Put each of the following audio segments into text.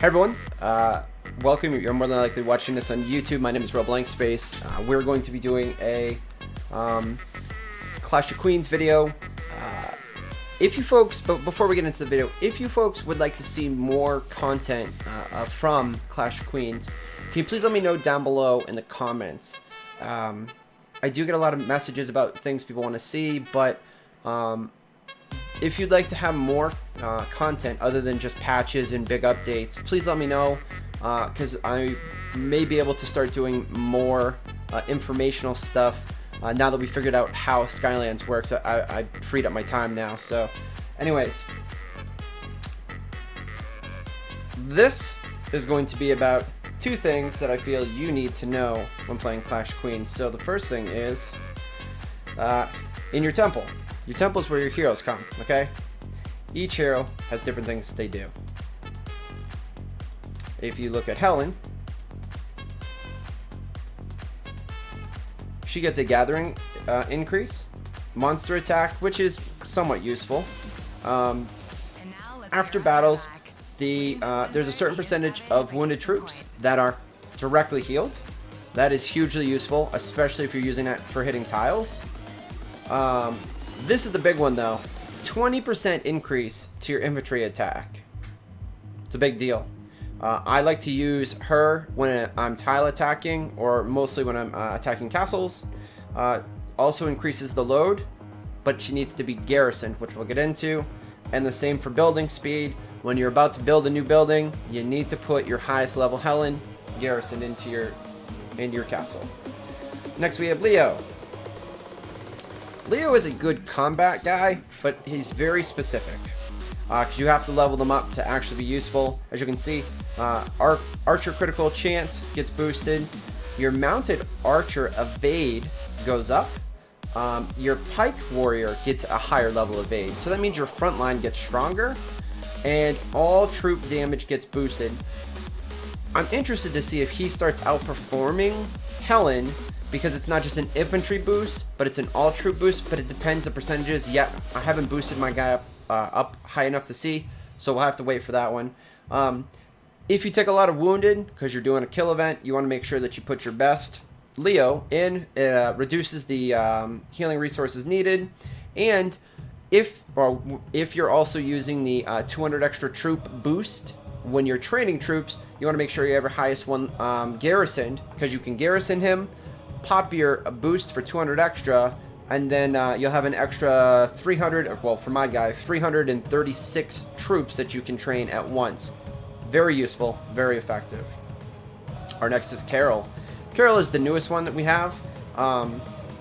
Hey everyone, welcome. You're more than likely watching this on YouTube. My name is Real Blank Space. We're going to be doing a Clash of Queens video. If you folks, but before we get into the video, if you folks would like to see more content from Clash of Queens, can you please let me know down below in the comments? I do get a lot of messages about things people want to see, but if you'd like to have more content other than just patches and big updates, please let me know, because I may be able to start doing more informational stuff now that we figured out how Skylands works. I freed up my time now. So anyways, this is going to be about two things that I feel you need to know when playing Clash of Queens. So the first thing is in your temple. Your temple is where your heroes come, okay? Each hero has different things that they do. If you look at Helen, she gets a gathering increase, monster attack, which is somewhat useful. After battles, there's a certain percentage of wounded troops that are directly healed. That is hugely useful, especially if you're using it for hitting tiles. This is the big one though. 20% increase to your infantry attack. It's a big deal. I like to use her when I'm tile attacking, or mostly when I'm attacking castles. Also increases the load, but she needs to be garrisoned, which we'll get into. And the same for building speed. When you're about to build a new building, you need to put your highest level Helen garrisoned into your castle. Next we have Leo. Leo is a good combat guy, but he's very specific, because you have to level them up to actually be useful. As you can see, archer critical chance gets boosted, your mounted archer evade goes up, your pike warrior gets a higher level evade, so that means your front line gets stronger, and all troop damage gets boosted. I'm interested to see if he starts outperforming Helen, because it's not just an infantry boost, but it's an all troop boost, but it depends the percentages. Yet I haven't boosted my guy up high enough to see, so we'll have to wait for that one. If you take a lot of wounded because you're doing a kill event, you want to make sure that you put your best Leo in. Reduces the healing resources needed, and if you're also using the 200 extra troop boost when you're training troops, you want to make sure you have your highest one garrisoned, because you can garrison him, pop your boost for 200 extra, and then you'll have an extra 300, well for my guy, 336 troops that you can train at once. Very useful, very effective. Our next is Carol. Carol is the newest one that we have.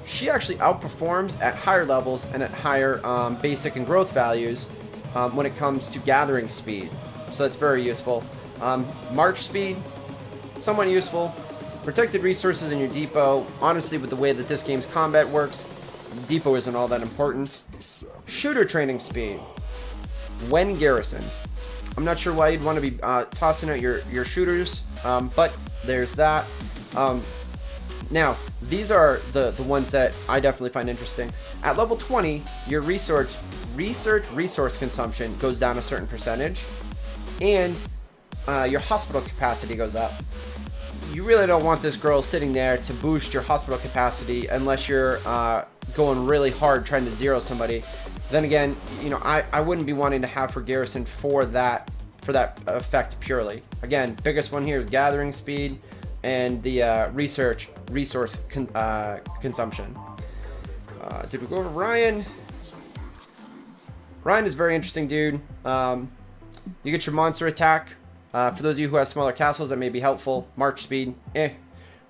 She actually outperforms at higher levels and at higher basic and growth values when it comes to gathering speed. So that's very useful. March speed, somewhat useful. Protected resources in your depot. Honestly, with the way that this game's combat works, depot isn't all that important. Shooter training speed when garrisoned. I'm not sure why you'd want to be tossing out your shooters, but there's that. Now, these are the ones that I definitely find interesting. At level 20, your resource consumption goes down a certain percentage, and your hospital capacity goes up. You really don't want this girl sitting there to boost your hospital capacity unless you're going really hard trying to zero somebody. Then again, you know, I wouldn't be wanting to have her garrison for that effect purely. Again, biggest one here is gathering speed and the resource consumption. Did we go over Ryan? Ryan is a very interesting dude. You get your monster attack. For those of you who have smaller castles, that may be helpful. March speed,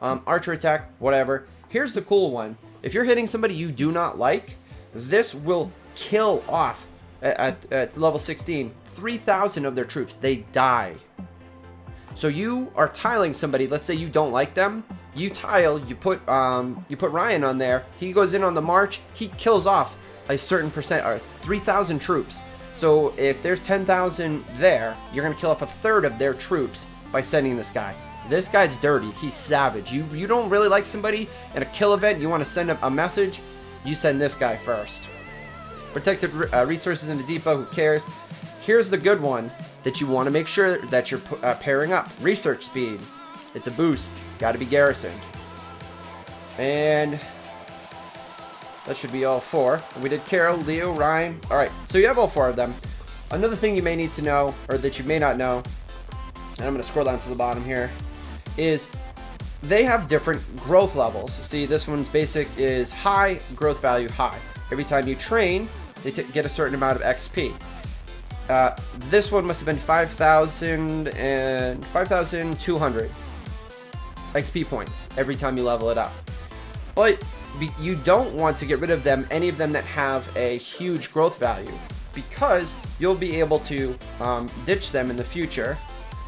archer attack, whatever. Here's the cool one. If you're hitting somebody you do not like, this will kill off at level 16 3,000 of their troops. They die. So you are tiling somebody. Let's say you don't like them. You tile. You put Ryan on there. He goes in on the march. He kills off a certain percent, or 3,000 troops. So if there's 10,000 there, you're going to kill off a third of their troops by sending this guy. This guy's dirty. He's savage. You don't really like somebody in a kill event, you want to send a message, you send this guy first. Protected resources in the depot, who cares? here's the good one that you want to make sure that you're pairing up. Research speed. It's a boost. Got to be garrisoned. And that should be all 4. We did Carol, Leo, Ryan. All right, so you have all 4 of them. Another thing you may need to know, or that you may not know, and I'm going to scroll down to the bottom here, is they have different growth levels. See, this one's basic is high, growth value high. Every time you train, they get a certain amount of XP. This one must have been 5,000 and 5,200 XP points every time you level it up. But you don't want to get rid of them, any of them that have a huge growth value, because you'll be able to ditch them in the future,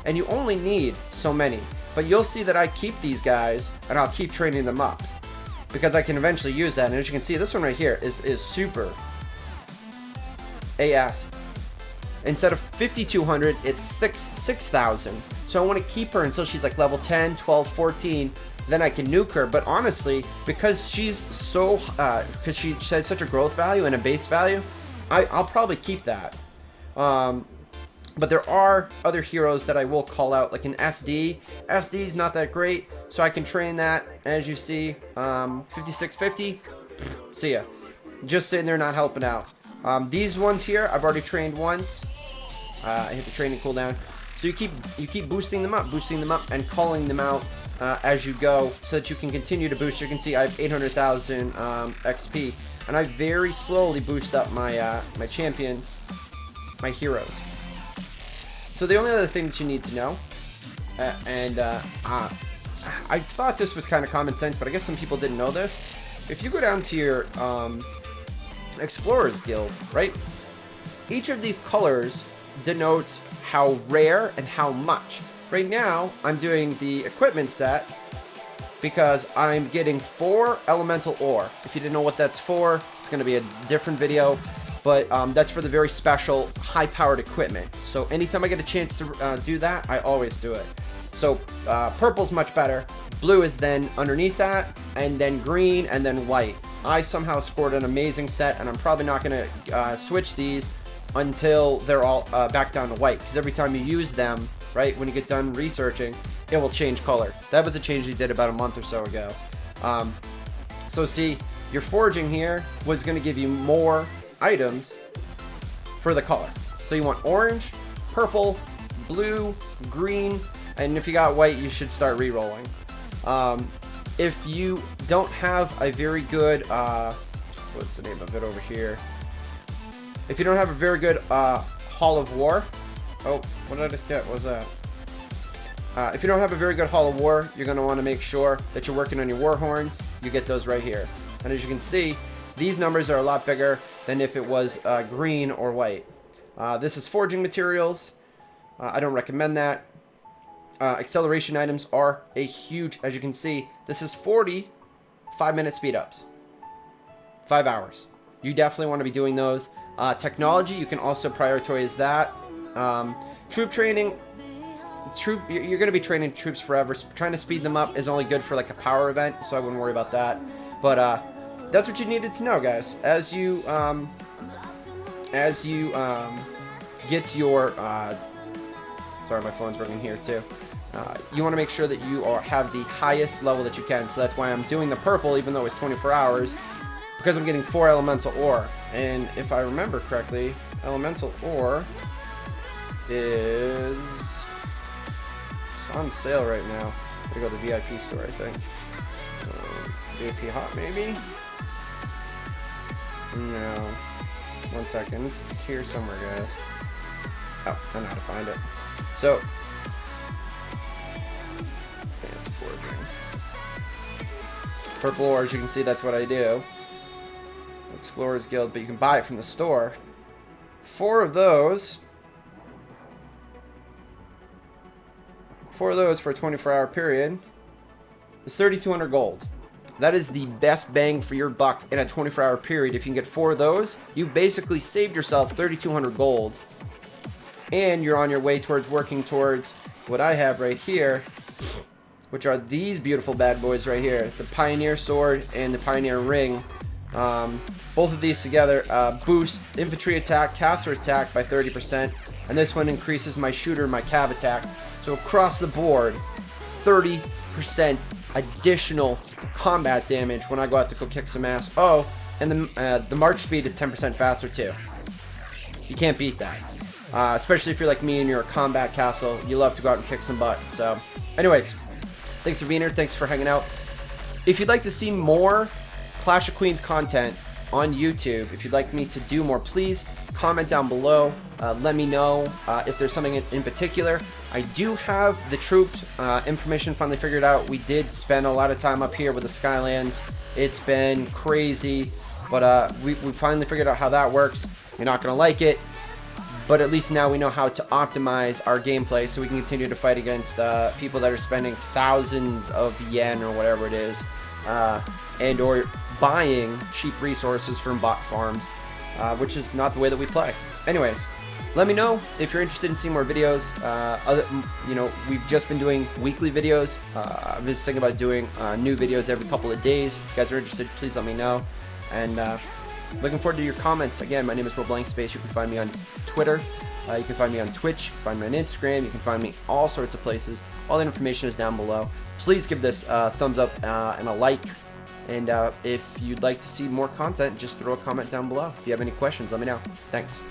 and you only need so many. But you'll see that I keep these guys, and I'll keep training them up, because I can eventually use that. And as you can see, this one right here is super AS. Instead of 5,200, it's 6,000. So I want to keep her until she's like level 10, 12, 14. Then I can nuke her. But honestly, because she's so, because she has such a growth value and a base value, I'll probably keep that. But there are other heroes that I will call out, like an SD. SD is not that great, so I can train that. As you see, 5650, see ya. Just sitting there not helping out. These ones here, I've already trained once. I hit the training cooldown. So you keep boosting them up, and calling them out as you go, so that you can continue to boost. You can see I have 800,000 XP, and I very slowly boost up my my champions, my heroes. So the only other thing that you need to know, I thought this was kind of common sense, but I guess some people didn't know this. If you go down to your Explorers Guild, right? Each of these colors denotes how rare and how much. Right now, I'm doing the equipment set because I'm getting 4 elemental ore. If you didn't know what that's for, it's going to be a different video. But that's for the very special, high-powered equipment. So anytime I get a chance to do that, I always do it. So purple's much better. Blue is then underneath that, and then green, and then white. I somehow scored an amazing set, and I'm probably not going to switch these until they're all back down to white. Because every time you use them, right, when you get done researching, it will change color. That was a change they did about a month or so ago. So see, your foraging here was going to give you more items for the color. So you want orange, purple, blue, green, and if you got white, you should start re-rolling. If you don't have a very good, what's the name of it over here? If you don't have a very good Hall of War, oh, what did I just get? What was that? If you don't have a very good Hall of War, you're going to want to make sure that you're working on your war horns. You get those right here. And as you can see, these numbers are a lot bigger than if it was green or white. This is forging materials. I don't recommend that. Acceleration items are a huge, as you can see, this is 40 5-minute speed ups. 5 hours. You definitely want to be doing those. Technology, you can also prioritize that. Troop training, you're going to be training troops forever. Trying to speed them up is only good for like a power event, so I wouldn't worry about that. But that's what you needed to know, guys. As you get your sorry, my phone's ringing here too. You want to make sure that you have the highest level that you can. So that's why I'm doing the purple, even though it's 24 hours, because I'm getting 4 elemental ore. And if I remember correctly, elemental ore is on sale right now. Gotta go to the VIP store, I think. VIP Hot, maybe? No. 1 second. It's here somewhere, guys. Oh, I know how to find it. So, advanced foraging. Purple ore, as you can see, that's what I do. Explorers Guild, but you can buy it from the store. 4 of those. 4 of those for a 24-hour period is 3,200 gold. That is the best bang for your buck in a 24-hour period. If you can get 4 of those, you basically saved yourself 3,200 gold. And you're on your way towards working towards what I have right here, which are these beautiful bad boys right here. The Pioneer Sword and the Pioneer Ring. Both of these together boost infantry attack, caster attack by 30%, and this one increases my shooter, my cav attack. So across the board, 30% additional combat damage when I go out to go kick some ass. Oh, and the march speed is 10% faster too. You can't beat that. Especially if you're like me and you're a combat castle, you love to go out and kick some butt. So, anyways, thanks for being here. Thanks for hanging out. If you'd like to see more Clash of Queens content on YouTube, if you'd like me to do more, please comment down below. Let me know if there's something in particular. I do have the troop information finally figured out. We did spend a lot of time up here with the Skylands. It's been crazy, but we finally figured out how that works. You're not going to like it, but at least now we know how to optimize our gameplay so we can continue to fight against people that are spending thousands of yen or whatever it is, and or buying cheap resources from bot farms, which is not the way that we play. Anyways, let me know if you're interested in seeing more videos. We've just been doing weekly videos. I'm just thinking about doing new videos every couple of days. If you guys are interested, please let me know. And looking forward to your comments. Again, my name is Blankspace. You can find me on Twitter. You can find me on Twitch. You can find me on Instagram. You can find me all sorts of places. All the information is down below. Please give this a thumbs up and a like. And if you'd like to see more content, just throw a comment down below. If you have any questions, let me know. Thanks.